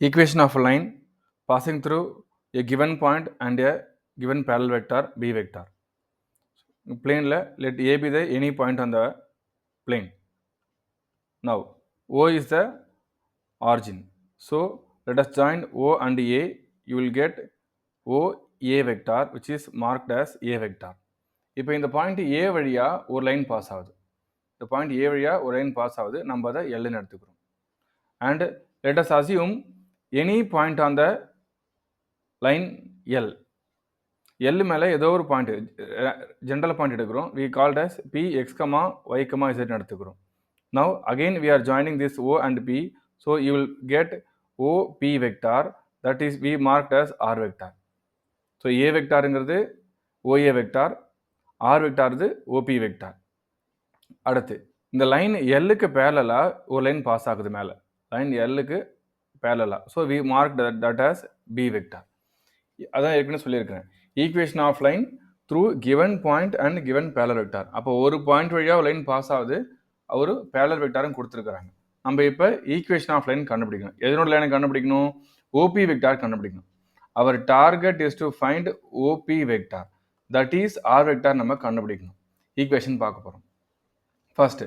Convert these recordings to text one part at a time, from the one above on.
Equation of a line passing through a given point and a given parallel vector B vector. Plane let A be the any point on the plane. Now O is the origin. So let us join O and A. You will get O A vector which is marked as A vector. இப்போ இந்த point A வழியா ஒரு line pass ஆகுது. இந்த point A வழியா ஒரு line pass ஆகுது. நம்ம அதை Lன்னு எடுத்துக்கிறோம். And let us assume any point on the line L. L மேலே ஏதோ ஒரு பாயிண்ட் ஜென்ரல் பாயிண்ட் எடுக்கிறோம். we called as P x, y, z எடுத்துக்கிறோம். Now again we are joining this O and P. So you will get OP vector that is we marked as R vector. So A vectorங்கிறது OA vector, R vector இது OP vector. அடுத்து இந்த line Lக்கு பேரலா ஒரு line pass ஆகுது மேலே line Lக்கு பேரலா. So we marked that as B vector. அதான் ஏற்கனவே சொல்லியிருக்கிறேன். Equation of line through given point and given parallel vector. அப்போ ஒரு பாயிண்ட் வழியாக லைன் பாஸ் ஆகுது, ஒரு பேரலல் வெக்டாரும் கொடுத்துருக்குறாங்க. நம்ம இப்போ ஈக்குவேஷன் ஆஃப் லைன் கண்டுபிடிக்கணும். எதனோட லைனை கண்டுபிடிக்கணும்? ஓபி வெக்டார் கண்டுபிடிக்கணும். அவர் target is to find OP vector, that is R vector நம்ம கண்டுபிடிக்கணும். ஈக்குவேஷன் பார்க்க போகிறோம். ஃபர்ஸ்ட்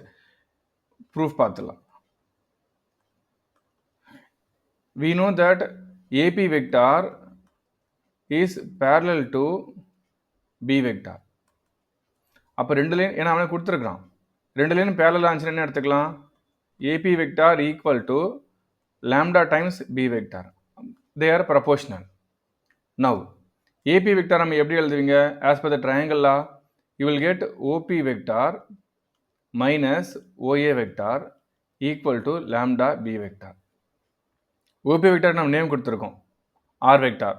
ப்ரூஃப் பார்த்துடலாம். we know that AP vector is parallel to B vector. அப்போ ரெண்டு லைன் ஏன்னா அவனை கொடுத்துருக்குறான், ரெண்டு லைன் பேரலல் ஆன்சர் என்ன எடுத்துக்கலாம்? AP vector equal to lambda times B vector. They are proportional. Now AP vector நம்ம எப்படி எழுதுவீங்க? as per the triangle law you will get OP vector minus OA vector equal to lambda B vector. OP vector நம்ம name கொடுத்துருக்கோம் R vector,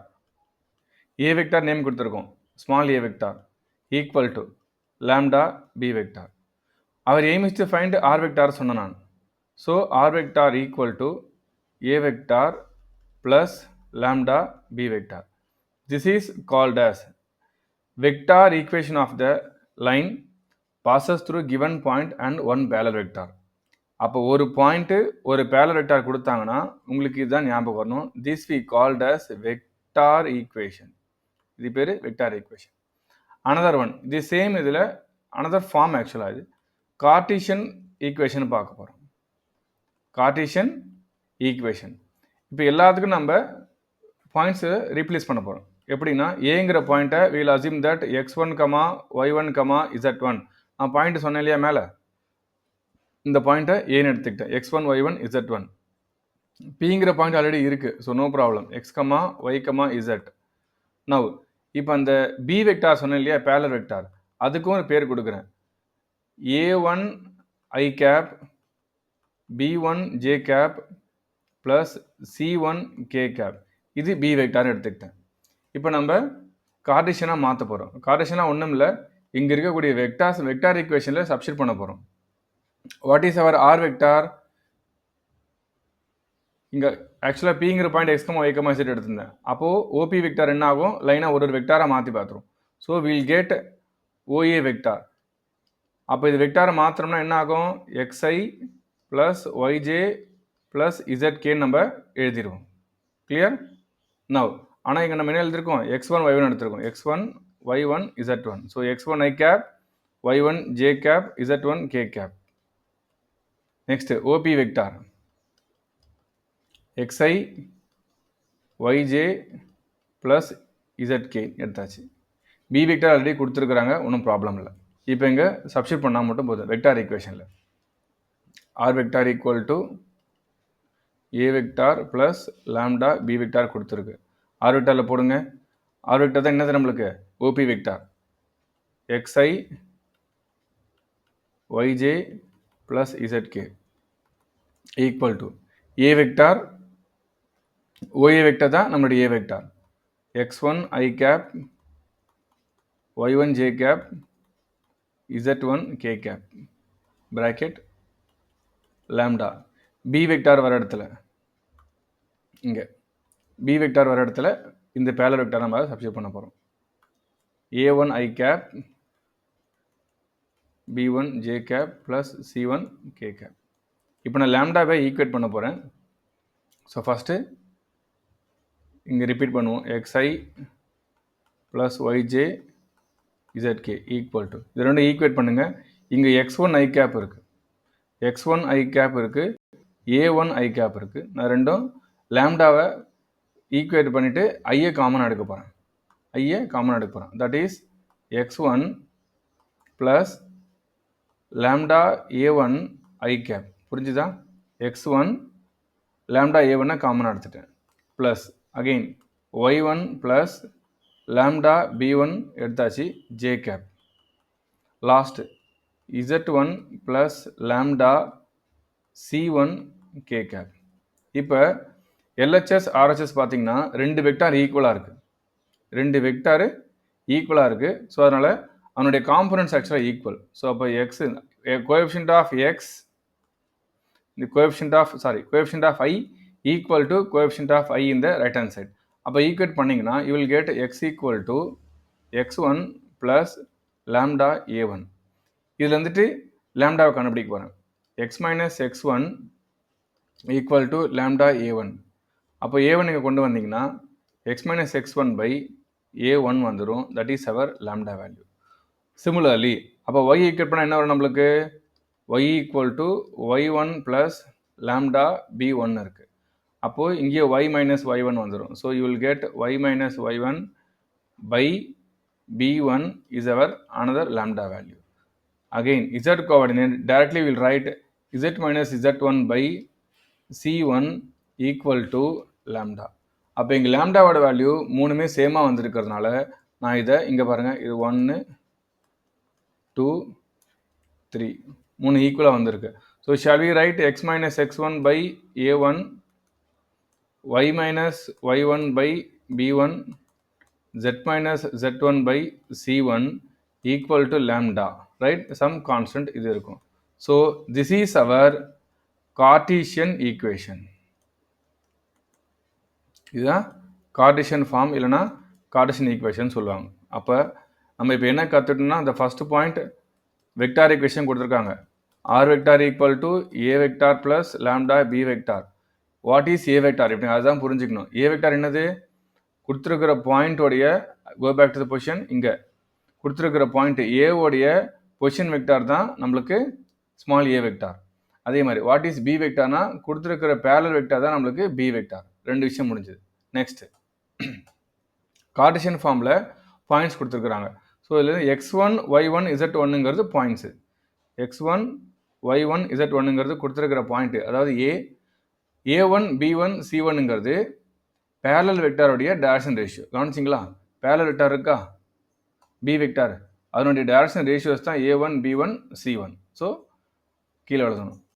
A vector name கொடுத்துருக்கோம் small a vector equal to lambda B vector. Our aim is to find R vector சொன்ன நான். So R vector equal to A vector plus lambda B vector. This is called as vector equation of the line passes through given point and one parallel vector. அப்போ ஒரு point ஒரு parallel vector கொடுத்தாங்கன்னா உங்களுக்கு இதுதான் ஞாபகம் வரணும். This we called as vector equation. இது பேர் vector equation. Another one, the same இதில் another form ஆக்சுவலாக இது கார்டீசியன் ஈக்குவேஷன் பார்க்க போகிறோம். கார்டீசியன் ஈக்குவேஷன் இப்போ எல்லாத்துக்கும் நம்ம பாயிண்ட்ஸை ரீப்ளேஸ் பண்ண போகிறோம். எப்படின்னா ஏங்கிற பாயிண்ட்டை wheel assume that x1, y1, z1. நான் பாயிண்ட் சொன்னேன் இல்லையா மேலே, இந்த பாயிண்ட்டை ஏன்னு எடுத்துக்கிட்டேன், x1, y1, z1. பிங்கிற பாயிண்ட் ஆல்ரெடி இருக்குது, so no problem. x, y, z. Now இப்போ அந்த பி வெக்டார் சொன்னேன் இல்லையா பேரலல் வெக்டார், அதுக்கும் ஒரு பேர் கொடுக்குறேன். A1 I cap B1 J cap plus C1 K cap. இது பி வெக்டார்னு எடுத்துக்கிட்டேன். இப்போ நம்ம கார்டீசியனாக மாற்ற போகிறோம். கார்டீசியனாக ஒன்றும் இல்லை, இங்கே இருக்கக்கூடிய வெக்டார் ஈக்குவேஷனில் சப்ஸ்டிட் பண்ண போகிறோம். What is our r vector? இங்கே ஆக்சுவலாக பிங்கிற பாயிண்ட் x, y, z எடுத்திருந்தேன். அப்போது ஓபி வெக்டார் என்ன ஆகும்? லைனாக ஒரு வெக்டாராக மாற்றி பார்த்துரும். So will get OA vector. அப்போ இது வெக்டாரை மாத்திரம்னா என்ன ஆகும்? xi ப்ளஸ் ஒய்ஜே ப்ளஸ் இசட்கேன்னு நம்ம எழுதிடுவோம். கிளியர்? நவ் ஆனால் இங்கே நம்ம என்ன எழுதிருக்கோம்? x1, y1 எடுத்திருக்கோம். x1, y1, z1. So x1 I cap, y1 j cap, z1 k cap. Next OP vector xi yj plus z k எடுத்தாச்சு. பி வெக்டார் ஆல்ரெடி கொடுத்துருக்குறாங்க, ஒன்றும் ப்ராப்ளம் இல்லை. இப்போ இங்கே சப்ஸ்டிட் பண்ணால் மட்டும் போதும். வெக்டார் ஈக்குவேஷனில் r vector equal to a vector plus lambda b vector கொடுத்துருக்கு. ஆர் வெக்டாரில் போடுங்க. ஆர் வெக்டார் தான் என்னது நம்மளுக்கு? OP vector xi yj plus z k equal to a vector OA vector தான் நம்மளுடைய a vector x1 I cap y1 j cap z1 k cap bracket lambda. b vector வர இடத்துல இங்கே b வெக்டார் வர இடத்துல இந்த பேரலல் வெக்டார் நம்ம substitute பண்ண போகிறோம். a1 I cap b1 j cap plus c1 k cap. இப்போ நான் லாம்டாவை ஈக்குவேட் பண்ண போகிறேன். ஸோ ஃபஸ்ட்டு இங்கே ரிப்பீட் பண்ணுவோம். xi plus yj zk equal to இது ரெண்டும் ஈக்குவேட் பண்ணுங்கள். இங்கே x1 i கேப் இருக்குது, x1 i கேப் இருக்குது, a1 i கேப் இருக்குது. நான் ரெண்டும் லேம்டாவை ஈக்குவேட் பண்ணிவிட்டு ஐயை காமனாக எடுக்க போகிறேன். ஐயை காமனாக எடுக்க போகிறேன். That is x1 plus lambda a1 i cap. புரிஞ்சுதா? x1 லேம்டா a1 காமனாக எடுத்துட்டேன். Plus again y1 plus lambda b1 எடுத்தாச்சு, j cap. Last z1 plus lambda c1 k cap. இப்போ LHS RHS பார்த்தீங்கன்னா ரெண்டு வெக்டார் ஈக்குவலாக இருக்குது, ரெண்டு வெக்டார் ஈக்குவலாக இருக்குது. ஸோ அதனால் அவனுடைய காம்பனன்ட்ஸ் ஆக்சுவலாக ஈக்குவல். ஸோ அப்போ x coefficient of x the coefficient of I equal to coefficient of I in the right hand side. அப்போ ஈக்குவேட் பண்ணிங்கன்னா you will get x equal to x1 plus lambda a1. இதில் வந்துட்டு லேம்டாவை கண்டுபிடிக்க போகிறேன். x minus x1 equal to lambda a1. அப்போ a1 இங்கே கொண்டு வந்தீங்கன்னா x minus x1 by a1 வந்துடும். That is our lambda value. Similarly அப்போ y ஈக்குவேட் பண்ணால் என்ன வரும் நம்மளுக்கு? y equal to y1 plus lambda b1 இருக்குது. அப்போது இங்கே y minus y1 வந்துடும். So you will get y minus y1 by b1 is our another lambda value. Again z coordinate directly we will write z minus z1 by c1 equal to lambda. அப்போ இங்கே லேம்டாவோட value மூணுமே சேமாக வந்திருக்கிறதுனால நான் இதை இங்கே பாருங்கள், இது 1 2 3 மூணு ஈக்குவலாக வந்திருக்கு. So shall we write x minus x1 by a1, y minus y1 by b1, z minus z1 by c1 equal to lambda, right? Some constant இது இருக்கும். So this is our Cartesian equation. இதுதான் Cartesian form, இல்லைனா Cartesian equation சொல்லுவாங்க. அப்போ நம்ம இப்போ என்ன கற்றுட்டோம்னா, இந்த ஃபஸ்ட்டு பாயிண்ட் வெக்டார் ஈக்குவேஷன் கொடுத்துருக்காங்க. r vector equal to a vector plus lambda b vector. What is a vector? இப்படி அதுதான் புரிஞ்சுக்கணும். a vector என்னது? கொடுத்துருக்கிற பாயிண்டோடைய go back to the position. இங்கே கொடுத்துருக்கிற பாயிண்ட் a உடைய பொசிஷன் வெக்டார் தான் நம்மளுக்கு ஸ்மால் a வெக்டார். அதே மாதிரி வாட் இஸ் b வெக்டார்னா கொடுத்துருக்கிற பேரலல் வெக்டார் தான் நம்மளுக்கு b வெக்டார். ரெண்டு விஷயம் முடிஞ்சது. நெக்ஸ்ட் கார்டீசியன் ஃபார்மில் பாயிண்ட்ஸ் கொடுத்துருக்குறாங்க. ஸோ இதில் x1 y1 z1ங்கிறது points, x1 y1 z1ங்கிறது கொடுத்துருக்கிற பாயிண்ட்டு, அதாவது a1 b1 c1ங்கிறது பேரலல் வெக்டாருடைய டைரக்ஷன் ரேஷியோ. கவனிச்சிங்களா? பேரலல் வெக்டார் இருக்கா, b வெக்டார், அதனுடைய டைரக்ஷன் ரேஷியோஸ் தான் a1 b1 c1. ஸோ கீழே எழுதணும்.